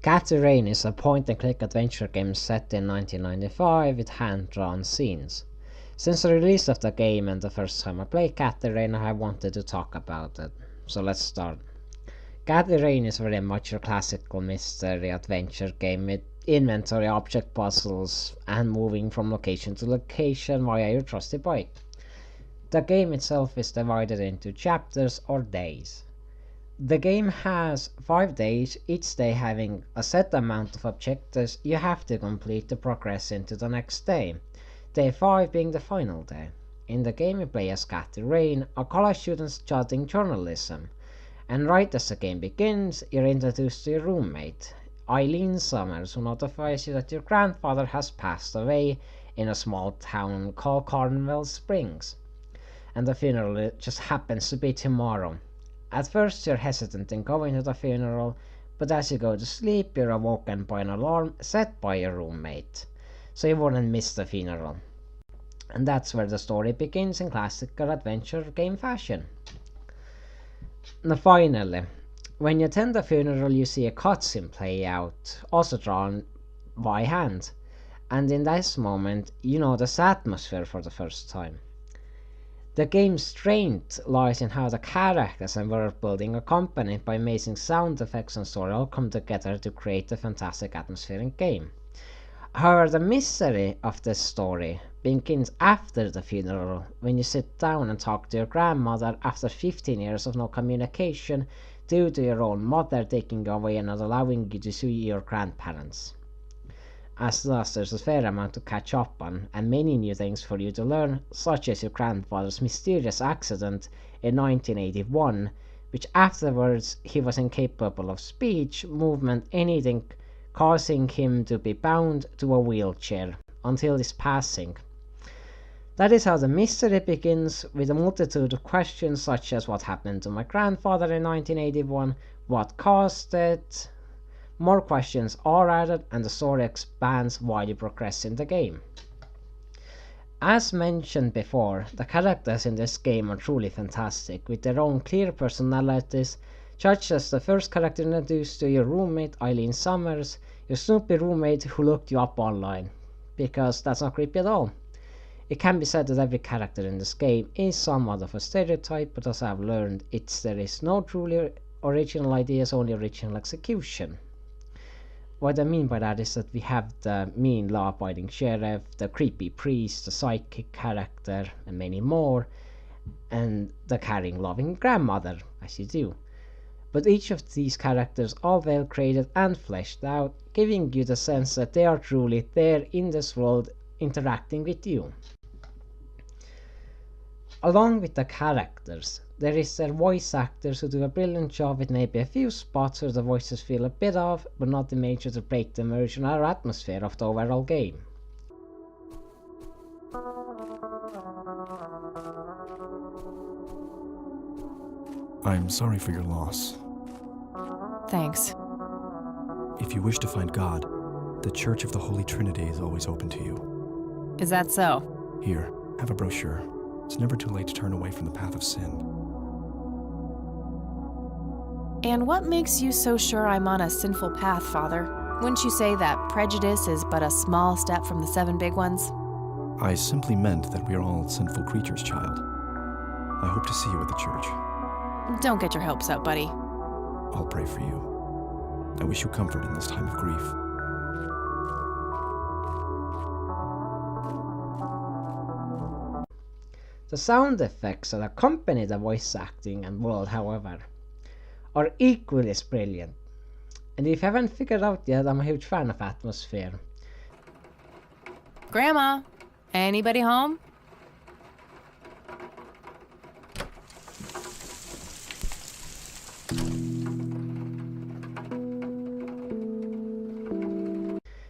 Cat Rain is a point-and-click adventure game set in 1995 with hand-drawn scenes. Since the release of the game and the first time I played Cat Rain, I have wanted to talk about it. So let's start. Cat Rain is very much a classical mystery adventure game with inventory, object puzzles, and moving from location to location via your trusty bike. The game itself is divided into chapters or days. The game has 5 days, each day having a set amount of objectives you have to complete to progress into the next day, day 5 being the final day. In the game you play as Cathy Rain, a college student studying journalism, and right as the game begins you're introduced to your roommate, Eileen Summers, who notifies you that your grandfather has passed away in a small town called Carnival Springs, and the funeral just happens to be tomorrow. At first you're hesitant in going to the funeral, but as you go to sleep you're awoken by an alarm set by your roommate, so you wouldn't miss the funeral. And that's where the story begins in classical adventure game fashion. Now finally, when you attend the funeral you see a cutscene play out, also drawn by hand, and in this moment you notice atmosphere for the first time. The game's strength lies in how the characters and world building, accompanied by amazing sound effects and story, all come together to create a fantastic atmospheric game. However, the mystery of this story begins after the funeral, when you sit down and talk to your grandmother after 15 years of no communication due to your own mother taking away and not allowing you to see your grandparents. As thus there's a fair amount to catch up on, and many new things for you to learn, such as your grandfather's mysterious accident in 1981, which afterwards he was incapable of speech, movement, anything, causing him to be bound to a wheelchair until his passing. That is how the mystery begins, with a multitude of questions such as what happened to my grandfather in 1981, what caused it. More questions are added and the story expands while you progress in the game. As mentioned before, the characters in this game are truly fantastic, with their own clear personalities, such as the first character introduced to your roommate Eileen Summers, your snoopy roommate who looked you up online, because that's not creepy at all. It can be said that every character in this game is somewhat of a stereotype, but as I've learned, there is no truly original ideas, only original execution. What I mean by that is that we have the mean law-abiding sheriff, the creepy priest, the psychic character, and many more, and the caring, loving grandmother, as you do. But each of these characters are well created and fleshed out, giving you the sense that they are truly there in this world interacting with you. Along with the characters, there is their voice actors who do a brilliant job with maybe a few spots where the voices feel a bit off, but not the major to break the immersion or atmosphere of the overall game. I'm sorry for your loss. Thanks. If you wish to find God, the Church of the Holy Trinity is always open to you. Is that so? Here, have a brochure. It's never too late to turn away from the path of sin. And what makes you so sure I'm on a sinful path, Father? Wouldn't you say that prejudice is but a small step from the 7 big ones? I simply meant that we are all sinful creatures, child. I hope to see you at the church. Don't get your hopes up, buddy. I'll pray for you. I wish you comfort in this time of grief. The sound effects that accompany the voice acting and world, however, are equally as brilliant. And if you haven't figured out yet, I'm a huge fan of atmosphere. Grandma, anybody home?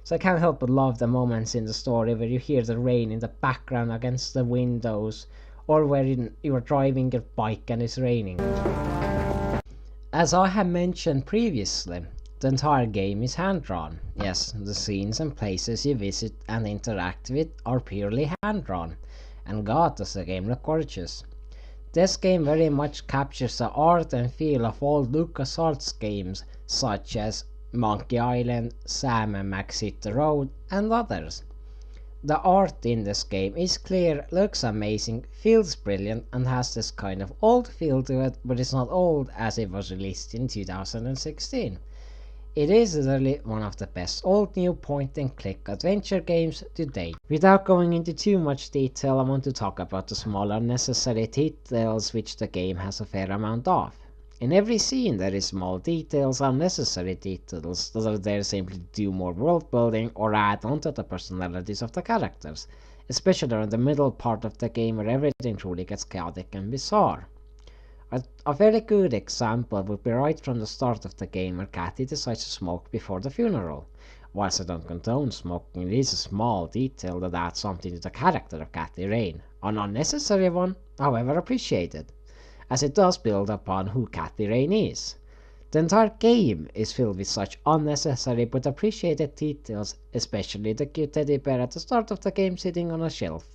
So I can't help but love the moments in the story where you hear the rain in the background against the windows, or where you are driving your bike and it's raining. As I have mentioned previously, the entire game is hand-drawn. Yes, the scenes and places you visit and interact with are purely hand-drawn, and God does the game look gorgeous. This game very much captures the art and feel of old LucasArts games such as Monkey Island, Sam and Max Hit the Road, and others. The art in this game is clear, looks amazing, feels brilliant, and has this kind of old feel to it, but it's not old as it was released in 2016. It is literally one of the best old new point and click adventure games to date. Without going into too much detail, I want to talk about the small unnecessary details which the game has a fair amount of. In every scene there is small details, unnecessary details that are there simply to do more world building or add on to the personalities of the characters, especially around the middle part of the game where everything truly gets chaotic and bizarre. A very good example would be right from the start of the game where Cathy decides to smoke before the funeral. Whilst I don't condone smoking, it is a small detail that adds something to the character of Cathy Rain, an unnecessary one, however appreciated, as it does build upon who Cathy Rain is. The entire game is filled with such unnecessary but appreciated details, especially the cute teddy bear at the start of the game sitting on a shelf.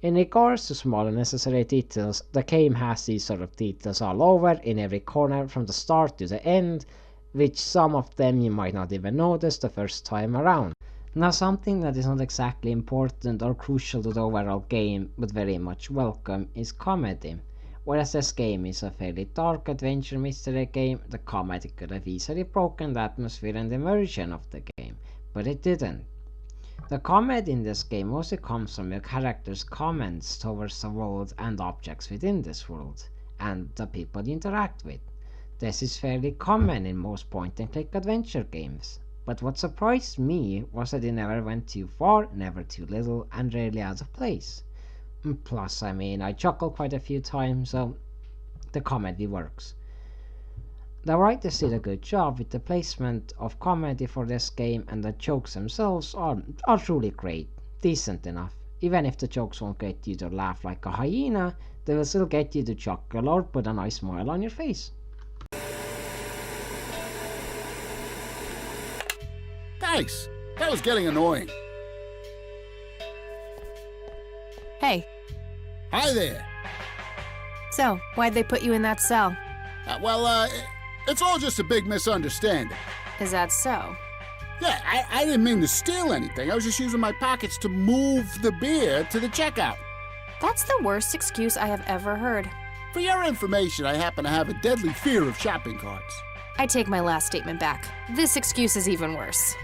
In regards to small unnecessary details, the game has these sort of details all over, in every corner from the start to the end, which some of them you might not even notice the first time around. Now, something that is not exactly important or crucial to the overall game, but very much welcome, is comedy. Whereas this game is a fairly dark adventure mystery game, the comedy could have easily broken the atmosphere and immersion of the game, but it didn't. The comedy in this game mostly comes from your character's comments towards the world and objects within this world, and the people you interact with. This is fairly common in most point-and-click adventure games, but what surprised me was that it never went too far, never too little, and rarely out of place. Plus, I chuckled quite a few times, so the comedy works. The writers did a good job with the placement of comedy for this game, and the jokes themselves are truly great, decent enough. Even if the jokes won't get you to laugh like a hyena, they will still get you to chuckle or put a nice smile on your face. Thanks! That was getting annoying. Hey, Hi there! so why'd they put you in that cell? It's all just a big misunderstanding. Is that so? Yeah, I didn't mean to steal anything. I was just using my pockets to move the beer to the checkout. That's the worst excuse I have ever heard. For your information, I happen to have a deadly fear of shopping carts. I take my last statement back. This excuse is even worse.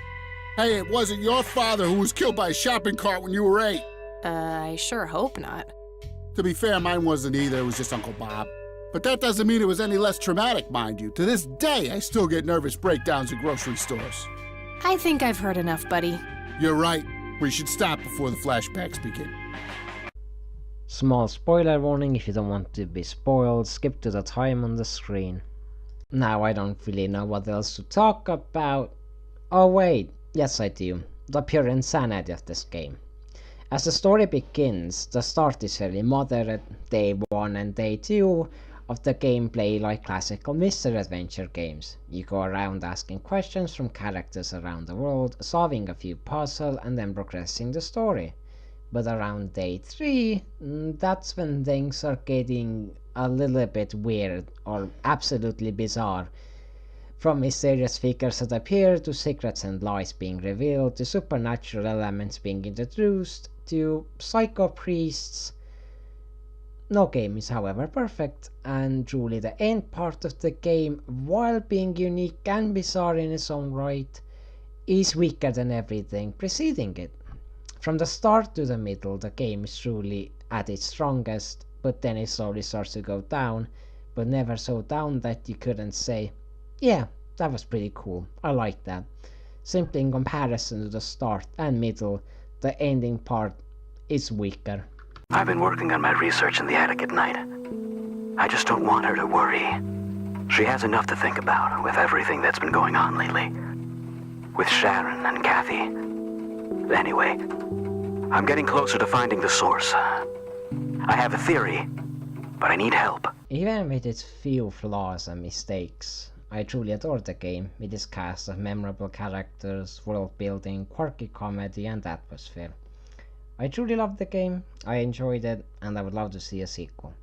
Hey, it wasn't your father who was killed by a shopping cart when you were 8. I sure hope not. To be fair, mine wasn't either. It was just Uncle Bob. But that doesn't mean it was any less traumatic, mind you. To this day, I still get nervous breakdowns at grocery stores. I think I've heard enough, buddy. You're right. We should stop before the flashbacks begin. Small spoiler warning: if you don't want to be spoiled, skip to the time on the screen. Now I don't really know what else to talk about. Oh wait, yes I do. The pure insanity of this game. As the story begins, the start is fairly moderate. Day 1 and Day 2 of the gameplay like classical mystery adventure games. You go around asking questions from characters around the world, solving a few puzzles and then progressing the story. But around Day 3, that's when things are getting a little bit weird or absolutely bizarre. From mysterious figures that appear, to secrets and lies being revealed, to supernatural elements being introduced, to psycho priests. No game is however perfect, and truly the end part of the game, while being unique and bizarre in its own right, is weaker than everything preceding it. From the start to the middle, the game is truly at its strongest, but then it slowly starts to go down, but never so down that you couldn't say, yeah, that was pretty cool, I like that. Simply in comparison to the start and middle, the ending part is weaker. I've been working on my research in the attic at night. I just don't want her to worry. She has enough to think about with everything that's been going on lately. With Sharon and Cathy. Anyway, I'm getting closer to finding the source. I have a theory, but I need help. Even with its few flaws and mistakes, I truly adore the game, with its cast of memorable characters, world building, quirky comedy and atmosphere. I truly loved the game, I enjoyed it, and I would love to see a sequel.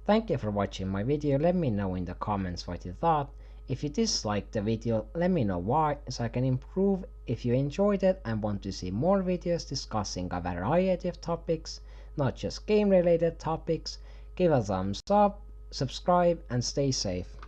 Thank you for watching my video. Let me know in the comments what you thought. If you disliked the video, let me know why so I can improve. If you enjoyed it and want to see more videos discussing a variety of topics, not just game related topics, give a thumbs up, subscribe and stay safe.